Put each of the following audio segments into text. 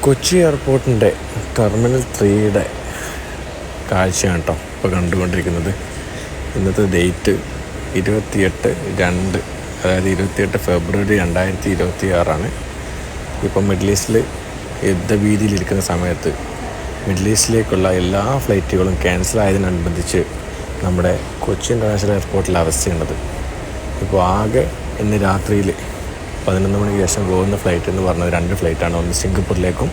കൊച്ചി എയർപോർട്ടിൻ്റെ ടെർമിനൽ 3യുടെ കാഴ്ചയാണ് കേട്ടോ ഇപ്പോൾ കണ്ടുകൊണ്ടിരിക്കുന്നത്. ഇന്നത്തെ ഡേറ്റ് 28/2, അതായത് 28 ഫെബ്രുവരി 2026. ഇപ്പം മിഡിൽ ഈസ്റ്റിൽ യുദ്ധഭീതിയിലിരിക്കുന്ന സമയത്ത് മിഡിൽ ഈസ്റ്റിലേക്കുള്ള എല്ലാ ഫ്ലൈറ്റുകളും ക്യാൻസൽ ആയതിനനുബന്ധിച്ച് നമ്മുടെ കൊച്ചി ഇൻ്റർനാഷണൽ എയർപോർട്ടിലെ അവസ്ഥയുള്ളത്. ഇപ്പോൾ ആകെ ഇന്ന് രാത്രിയിൽ 11 മണിക്ക് ശേഷം പോകുന്ന ഫ്ലൈറ്റ് എന്ന് പറഞ്ഞത് 2 ഫ്ലൈറ്റാണ്. ഒന്ന് സിംഗപ്പൂരിലേക്കും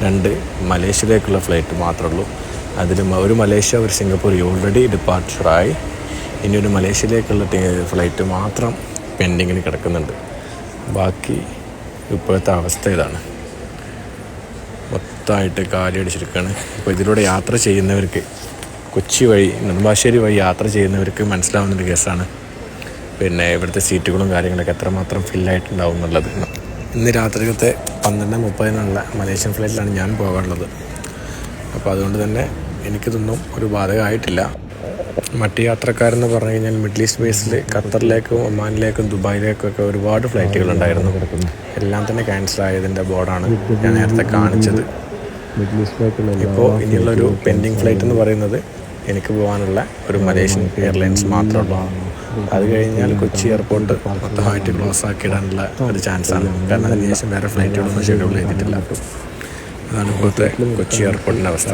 2 മലേഷ്യയിലേക്കുള്ള ഫ്ലൈറ്റ് മാത്രമേ ഉള്ളൂ. അതിൽ ഒരു മലേഷ്യ, ഒരു സിംഗപ്പൂർ ഓൾറെഡി ഡിപ്പാർച്ചറായി. ഇനി ഒരു മലേഷ്യയിലേക്കുള്ള ഫ്ലൈറ്റ് മാത്രം പെൻഡിങ്ങിന് കിടക്കുന്നുണ്ട്. ബാക്കി ഇപ്പോഴത്തെ അവസ്ഥ ഇതാണ്. മൊത്തമായിട്ട് കാലിയടിച്ചിരിക്കുകയാണ്. ഇപ്പോൾ ഇതിലൂടെ യാത്ര ചെയ്യുന്നവർക്ക്, കൊച്ചി വഴി നെടുമ്പാശ്ശേരി വഴി യാത്ര ചെയ്യുന്നവർക്ക് മനസ്സിലാവുന്നൊരു കേസാണ് പിന്നെ ഇവിടുത്തെ കാര്യങ്ങളൊക്കെ എത്രമാത്രം ഫില്ലായിട്ടുണ്ടാവും എന്നുള്ളത്. ഇന്ന് രാത്രിയിലത്തെ 12:30 മലേഷ്യൻ ഫ്ലൈറ്റിലാണ് ഞാൻ പോകാനുള്ളത്. അപ്പോൾ അതുകൊണ്ട് തന്നെ എനിക്കിതൊന്നും ഒരു ബാധകമായിട്ടില്ല. മറ്റ് യാത്രക്കാരെന്ന് പറഞ്ഞു കഴിഞ്ഞാൽ മിഡിൽ ഈസ്റ്റ് ബേസിൽ ഖത്തറിലേക്കും ഒമാനിലേക്കും ദുബായിലേക്കും ഒക്കെ ഒരുപാട് ഫ്ലൈറ്റുകളുണ്ടായിരുന്നു. എല്ലാം തന്നെ ക്യാൻസൽ ആയതിൻ്റെ ബോർഡാണ് ഞാൻ നേരത്തെ കാണിച്ചത്. ഇപ്പോൾ ഇനിയുള്ളൊരു പെൻഡിങ് ഫ്ലൈറ്റ് എന്ന് പറയുന്നത് എനിക്ക് പോകാനുള്ള ഒരു മലേഷ്യൻ എയർലൈൻസ് മാത്രമേ ഉള്ളൂ. അത് കഴിഞ്ഞാൽ കൊച്ചി എയർപോർട്ട് മൊത്തമായിട്ട് ക്ലോസ് ആക്കിയിടാനുള്ള ഒരു ചാൻസാണ്. കാരണം അതിനുശേഷം വേറെ ഫ്ലൈറ്റുകളൊന്നും ഷെഡ്യൂൾ ചെയ്തിട്ടില്ല. അതാണ് ഇപ്പോഴത്തെ കൊച്ചി എയർപോർട്ടിൻ്റെ അവസ്ഥ.